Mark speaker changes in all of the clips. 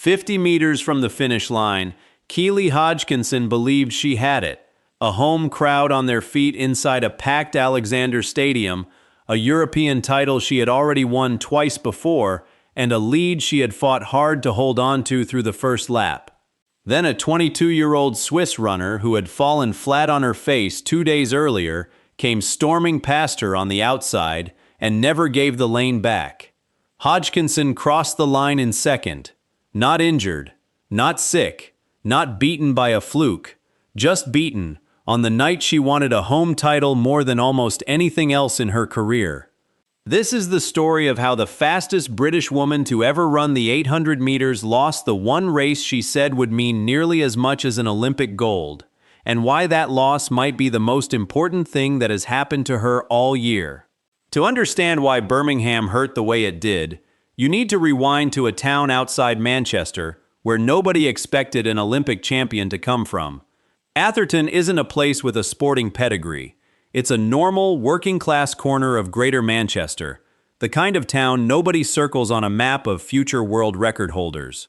Speaker 1: 50 meters from the finish line, Keely Hodgkinson believed she had it. A home crowd on their feet inside a packed Alexander Stadium, a European title she had already won twice before, and a lead she had fought hard to hold on to through the first lap. Then a 22-year-old Swiss runner who had fallen flat on her face 2 days earlier came storming past her on the outside and never gave the lane back. Hodgkinson crossed the line in second. Not injured, not sick, not beaten by a fluke, just beaten on the night she wanted a home title more than almost anything else in her career. This is the story of how the fastest British woman to ever run the 800 meters lost the one race she said would mean nearly as much as an Olympic gold, and why that loss might be the most important thing that has happened to her all year. To understand why Birmingham hurt the way it did, you need to rewind to a town outside Manchester where nobody expected an Olympic champion to come from. Atherton isn't a place with a sporting pedigree. It's a normal, working-class corner of Greater Manchester, the kind of town nobody circles on a map of future world record holders.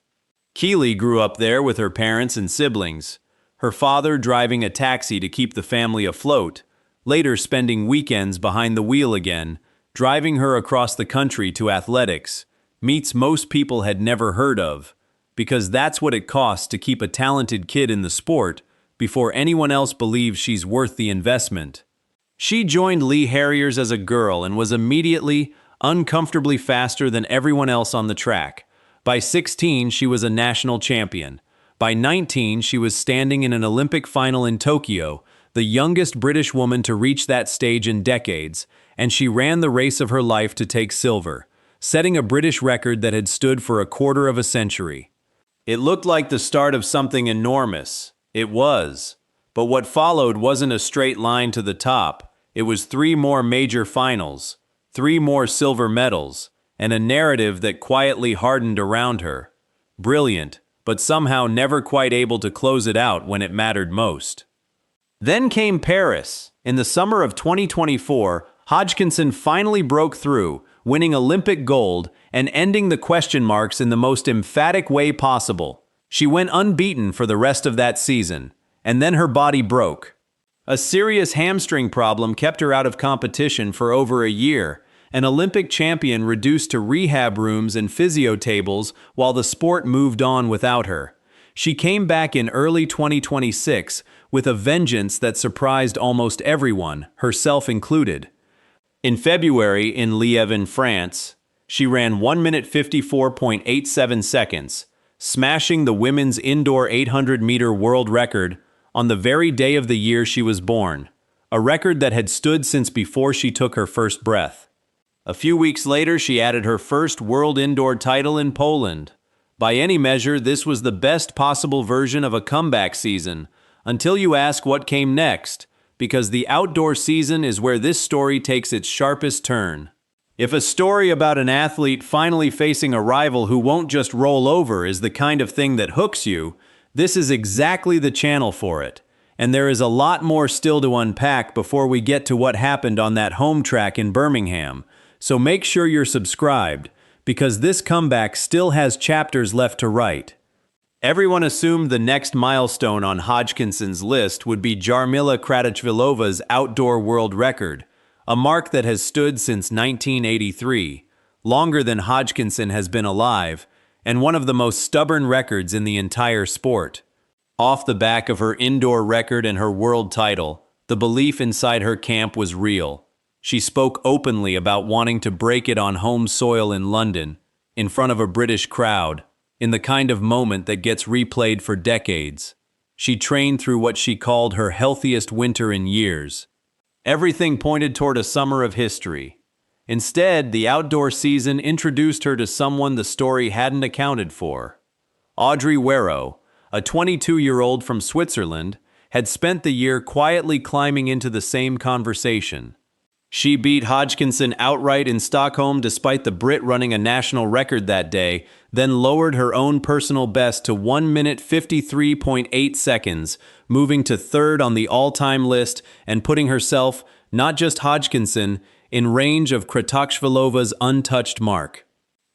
Speaker 1: Keely grew up there with her parents and siblings, her father driving a taxi to keep the family afloat, later spending weekends behind the wheel again, driving her across the country to athletics, meets most people had never heard of, because that's what it costs to keep a talented kid in the sport before anyone else believes she's worth the investment. She joined Lee Harriers as a girl and was immediately, uncomfortably faster than everyone else on the track. By 16, she was a national champion. By 19, she was standing in an Olympic final in Tokyo, the youngest British woman to reach that stage in decades, and she ran the race of her life to take silver, setting a British record that had stood for a quarter of a century. It looked like the start of something enormous. It was. But what followed wasn't a straight line to the top. It was 3 more major finals, 3 more silver medals, and a narrative that quietly hardened around her. Brilliant, but somehow never quite able to close it out when it mattered most. Then came Paris. In the summer of 2024, Hodgkinson finally broke through, winning Olympic gold and ending the question marks in the most emphatic way possible. She went unbeaten for the rest of that season, and then her body broke. A serious hamstring problem kept her out of competition for over a year, an Olympic champion reduced to rehab rooms and physio tables while the sport moved on without her. She came back in early 2026 with a vengeance that surprised almost everyone, herself included. In February in Lièvre, France, she ran 1 minute 54.87 seconds, smashing the women's indoor 800-meter world record on the very day of the year she was born, a record that had stood since before she took her first breath. A few weeks later, she added her first world indoor title in Poland. By any measure, this was the best possible version of a comeback season, until you ask what came next, because the outdoor season is where this story takes its sharpest turn. If a story about an athlete finally facing a rival who won't just roll over is the kind of thing that hooks you, this is exactly the channel for it. And there is a lot more still to unpack before we get to what happened on that home track in Birmingham. So make sure you're subscribed, because this comeback still has chapters left to write. Everyone assumed the next milestone on Hodgkinson's list would be Jarmila Kratochvilova's outdoor world record, a mark that has stood since 1983, longer than Hodgkinson has been alive, and one of the most stubborn records in the entire sport. Off the back of her indoor record and her world title, the belief inside her camp was real. She spoke openly about wanting to break it on home soil in London, in front of a British crowd, in the kind of moment that gets replayed for decades. She trained through what she called her healthiest winter in years. Everything pointed toward a summer of history. Instead, the outdoor season introduced her to someone the story hadn't accounted for. Audrey Werrow, a 22-year-old from Switzerland, had spent the year quietly climbing into the same conversation. She beat Hodgkinson outright in Stockholm despite the Brit running a national record that day, then lowered her own personal best to 1 minute 53.8 seconds, moving to third on the all-time list and putting herself, not just Hodgkinson, in range of Kratochvilova's untouched mark.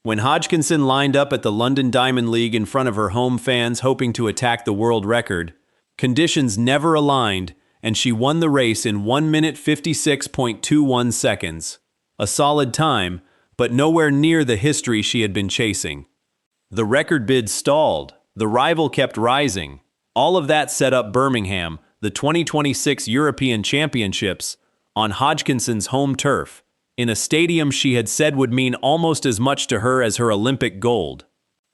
Speaker 1: When Hodgkinson lined up at the London Diamond League in front of her home fans hoping to attack the world record, conditions never aligned and she won the race in 1 minute 56.21 seconds. A solid time, but nowhere near the history she had been chasing. The record bid stalled. The rival kept rising. All of that set up Birmingham, the 2026 European Championships, on Hodgkinson's home turf, in a stadium she had said would mean almost as much to her as her Olympic gold.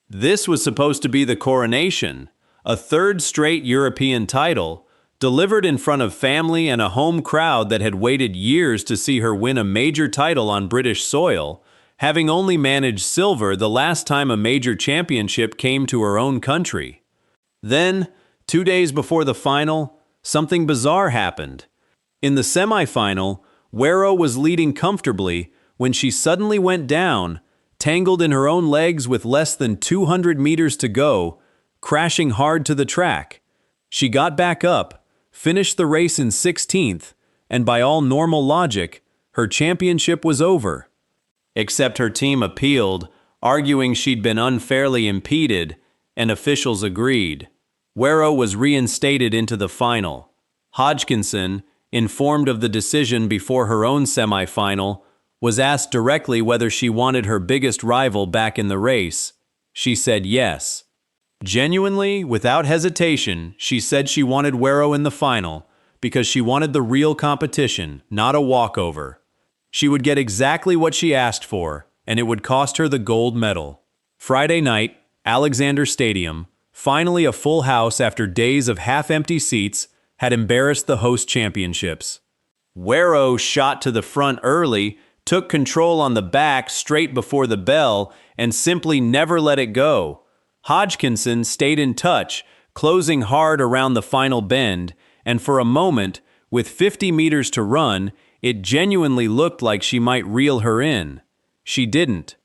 Speaker 1: This was supposed to be the coronation, a third straight European title, delivered in front of family and a home crowd that had waited years to see her win a major title on British soil, having only managed silver the last time a major championship came to her own country. Then, 2 days before the final, something bizarre happened. In the semi-final, Werro was leading comfortably when she suddenly went down, tangled in her own legs with less than 200 meters to go, crashing hard to the track. She got back up, finished the race in 16th, and by all normal logic, her championship was over. Except her team appealed, arguing she'd been unfairly impeded, and officials agreed. Werro was reinstated into the final. Hodgkinson, informed of the decision before her own semi-final, was asked directly whether she wanted her biggest rival back in the race. She said yes. Genuinely, without hesitation, she said she wanted Werro in the final because she wanted the real competition, not a walkover. She would get exactly what she asked for, and it would cost her the gold medal. Friday night, Alexander Stadium, finally a full house after days of half-empty seats, had embarrassed the host championships. Werro shot to the front early, took control on the back straight before the bell, and simply never let it go. Hodgkinson stayed in touch, closing hard around the final bend, and for a moment, with 50 meters to run, it genuinely looked like she might reel her in. She didn't.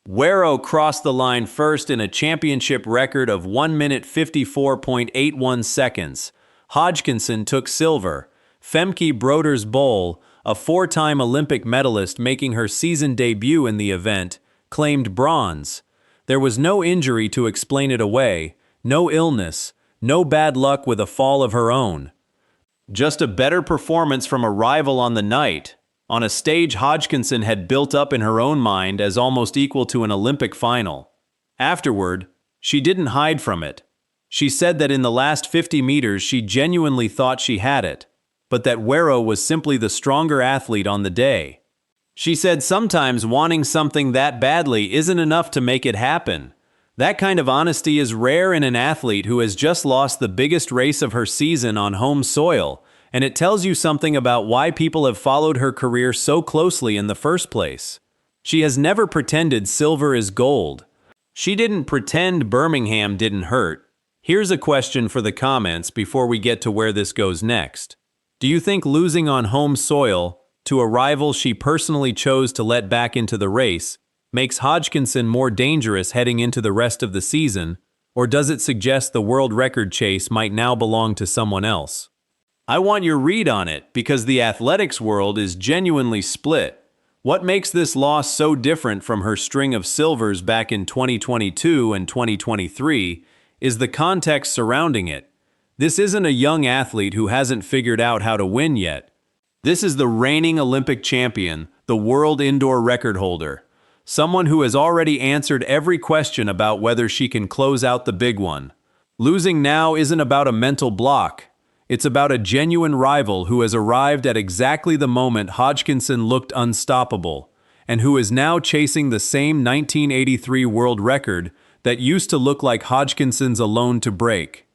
Speaker 1: Werro crossed the line first in a championship record of 1 minute 54.81 seconds. Hodgkinson took silver. Femke Broders-Bol, a four-time Olympic medalist making her season debut in the event, claimed bronze. There was no injury to explain it away, no illness, no bad luck with a fall of her own. Just a better performance from a rival on the night, on a stage Hodgkinson had built up in her own mind as almost equal to an Olympic final. Afterward, she didn't hide from it. She said that in the last 50 meters she genuinely thought she had it, but that Werro was simply the stronger athlete on the day. She said sometimes wanting something that badly isn't enough to make it happen. That kind of honesty is rare in an athlete who has just lost the biggest race of her season on home soil, and it tells you something about why people have followed her career so closely in the first place. She has never pretended silver is gold. She didn't pretend Birmingham didn't hurt. Here's a question for the comments before we get to where this goes next. Do you think losing on home soil to a rival she personally chose to let back into the race makes Hodgkinson more dangerous heading into the rest of the season, or does it suggest the world record chase might now belong to someone else? I want your read on it because the athletics world is genuinely split. What makes this loss so different from her string of silvers back in 2022 and 2023 is the context surrounding it. This isn't a young athlete who hasn't figured out how to win yet. This is the reigning Olympic champion, the world indoor record holder. Someone who has already answered every question about whether she can close out the big one. Losing now isn't about a mental block. It's about a genuine rival who has arrived at exactly the moment Hodgkinson looked unstoppable, and who is now chasing the same 1983 world record that used to look like Hodgkinson's alone to break.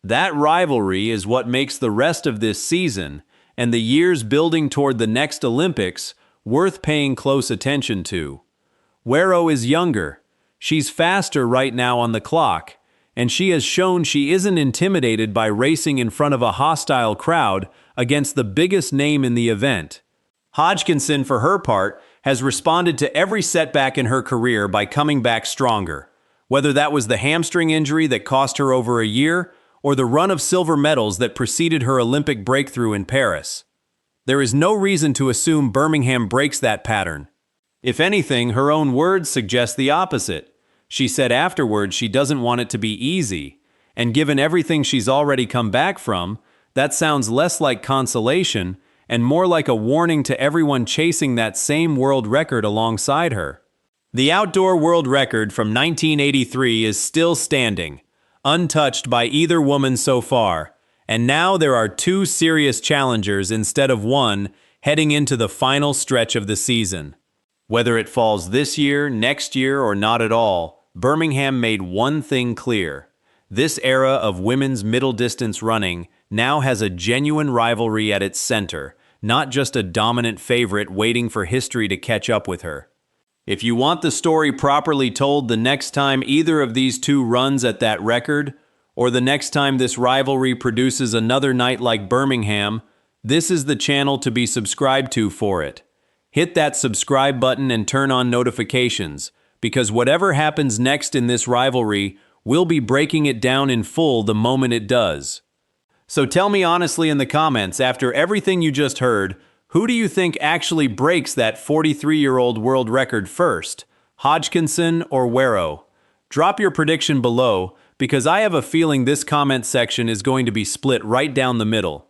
Speaker 1: That rivalry is what makes the rest of this season, and the years building toward the next Olympics, worth paying close attention to. Werro is younger. She's faster right now on the clock, and she has shown she isn't intimidated by racing in front of a hostile crowd against the biggest name in the event. Hodgkinson, for her part, has responded to every setback in her career by coming back stronger, whether that was the hamstring injury that cost her over a year or the run of silver medals that preceded her Olympic breakthrough in Paris. There is no reason to assume Birmingham breaks that pattern. If anything, her own words suggest the opposite. She said afterwards she doesn't want it to be easy, and given everything she's already come back from, that sounds less like consolation and more like a warning to everyone chasing that same world record alongside her. The outdoor world record from 1983 is still standing, untouched by either woman so far, and now there are two serious challengers instead of one heading into the final stretch of the season. Whether it falls this year, next year, or not at all, Birmingham made one thing clear. This era of women's middle distance running now has a genuine rivalry at its center, not just a dominant favorite waiting for history to catch up with her. If you want the story properly told the next time either of these two runs at that record, or the next time this rivalry produces another night like Birmingham, this is the channel to be subscribed to for it. Hit that subscribe button and turn on notifications, because whatever happens next in this rivalry, we'll be breaking it down in full the moment it does. So tell me honestly in the comments, after everything you just heard, who do you think actually breaks that 43-year-old world record first? Hodgkinson or Warrow? Drop your prediction below, because I have a feeling this comment section is going to be split right down the middle.